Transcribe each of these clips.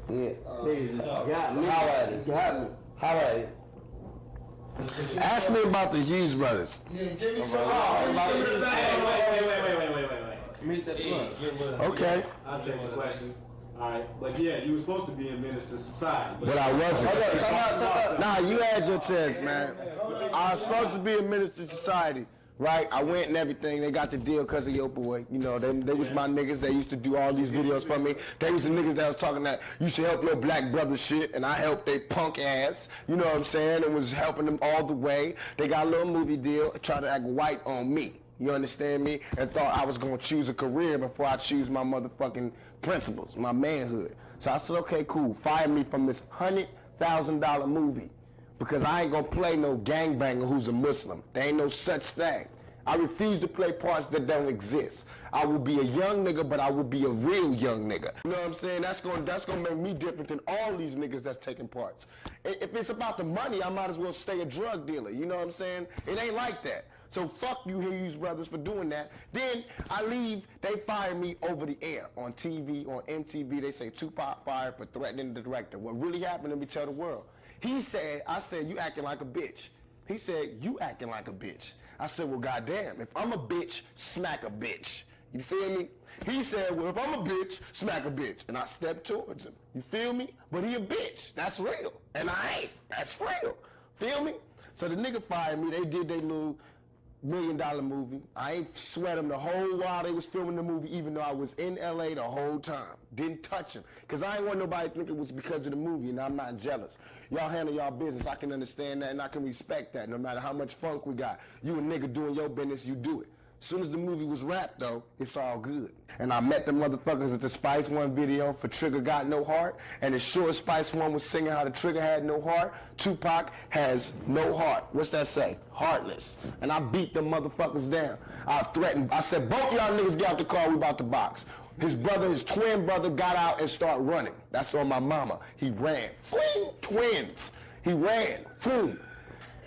Yeah. Niggas just got me. How at it? Got me. How at it? Ask me about the Hughes brothers. Yeah, give me some. Wait. Meet that blunt. Okay. I'll take the questions. All right, but yeah, you were supposed to be a menace to society. But I wasn't. Nah, you had your chance, man. I was supposed to be a minister to society, right? I went and everything. They got the deal because of your boy. You know, they was my niggas. They used to do all these videos for me. They was the niggas that was talking that you should help your black brother shit, and I helped they punk ass. You know what I'm saying? And was helping them all the way. They got a little movie deal, tried to act white on me. You understand me? And thought I was gonna choose a career before I choose my motherfucking principles, my manhood. So I said, okay, cool, fire me from this $100,000 movie because I ain't gonna play no gangbanger who's a Muslim. There ain't no such thing. I refuse to play parts that don't exist. I will be a young nigga, but I will be a real young nigga. You know what I'm saying? That's gonna make me different than all these niggas that's taking parts. If it's about the money, I might as well stay a drug dealer. You know what I'm saying? It ain't like that. So fuck you Hughes brothers for doing that. Then I leave, they fire me over the air on TV, on MTV. They say 2PAC fired for threatening the director. What really happened, let me tell the world. He said, I said, you acting like a bitch. He said, you acting like a bitch. I said, well, goddamn, if I'm a bitch, smack a bitch. You feel me? He said, well, if I'm a bitch, smack a bitch. And I stepped towards him. You feel me? But he a bitch. That's real. And I ain't. That's real. Feel me? So the nigga fired me. They did their little $1 million movie. I ain't sweat them the whole while they was filming the movie, even though I was in LA the whole time. Didn't touch him. Because I ain't want nobody to think it was because of the movie, and I'm not jealous. Y'all handle y'all business. I can understand that, and I can respect that, no matter how much funk we got. You a nigga doing your business, you do it. As soon as the movie was wrapped, though, it's all good. And I met the motherfuckers at the Spice One video for Trigger Got No Heart, and the short Spice One was singing how the Trigger had no heart. 2PAC has no heart. What's that say? Heartless. And I beat them motherfuckers down. I threatened, I said, both y'all niggas get out the car, we about to box. His brother, his twin brother got out and started running. That's on my mama. He ran. Fling, twins. He ran. Boom.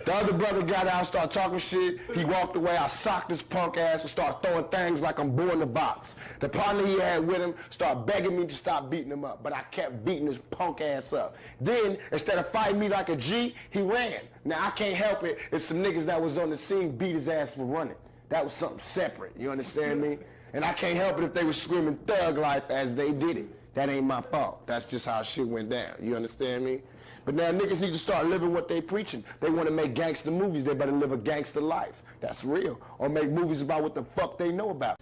The other brother got out, started talking shit. He walked away. I socked his punk ass and started throwing things like I'm boring the box. The partner he had with him started begging me to stop beating him up, but I kept beating his punk ass up. Then, instead of fighting me like a G, he ran. Now, I can't help it if some niggas that was on the scene beat his ass for running. That was something separate, you understand me? And I can't help it if they were screaming thug life as they did it. That ain't my fault. That's just how shit went down, you understand me? But now niggas need to start living what they preaching. They want to make gangster movies, they better live a gangster life. That's real. Or make movies about what the fuck they know about.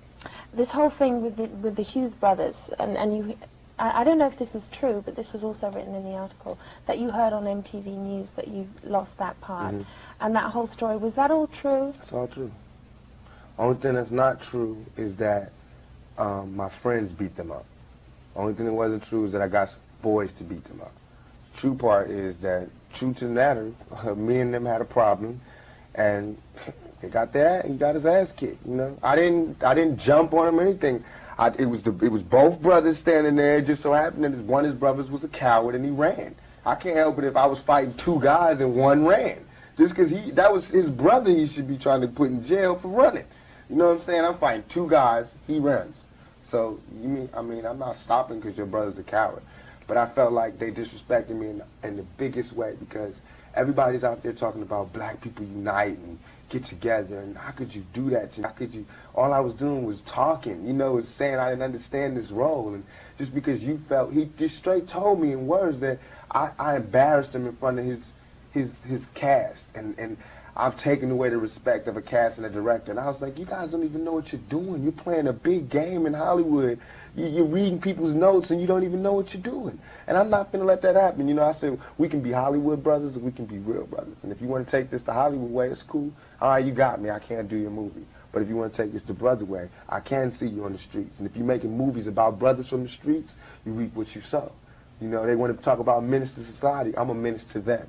This whole thing with the Hughes brothers, and you, I don't know if this is true, but this was also written in the article, that you heard on MTV News that you lost that part. And that whole story, was that all true? It's all true. Only thing that's not true is that my friends beat them up. Only thing that wasn't true is that I got boys to beat them up. True part is that, true to the matter, me and them had a problem, and he got his ass kicked. You know, I didn't jump on him or anything. It was both brothers standing there. It just so happened that one of his brothers was a coward and he ran. I can't help it if I was fighting two guys and one ran. Just because that was his brother, he should be trying to put in jail for running. You know what I'm saying? I'm fighting two guys, he runs. So I'm not stopping because your brother's a coward. But I felt like they disrespected me in the biggest way, because everybody's out there talking about black people unite and get together, and how could you do that to me? How could you? All I was doing was talking, you know, was saying I didn't understand this role, and just because you felt, he just straight told me in words that I embarrassed him in front of his cast, and I've taken away the respect of a cast and a director. And I was like, you guys don't even know what you're doing. You're playing a big game in Hollywood. You're reading people's notes and you don't even know what you're doing. And I'm not going to let that happen. You know, I said, we can be Hollywood brothers or we can be real brothers. And if you want to take this the Hollywood way, it's cool. All right, you got me. I can't do your movie. But if you want to take this the brother way, I can see you on the streets. And if you're making movies about brothers from the streets, you reap what you sow. You know, they want to talk about menace to society. I'm a menace to them.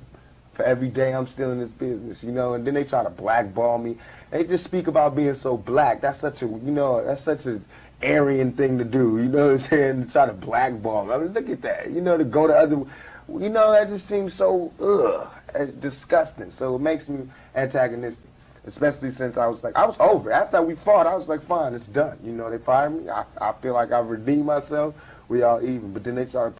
For every day I'm still in this business, you know, and then they try to blackball me. They just speak about being so black. That's such a, you know, that's such an Aryan thing to do, you know what I'm saying, to try to blackball me. I mean, look at that, you know, to go to other, you know, that just seems so, disgusting. So it makes me antagonistic, especially since I was over. After we fought, I was like, fine, it's done. You know, they fired me. I feel like I've redeemed myself. We all even. But then they started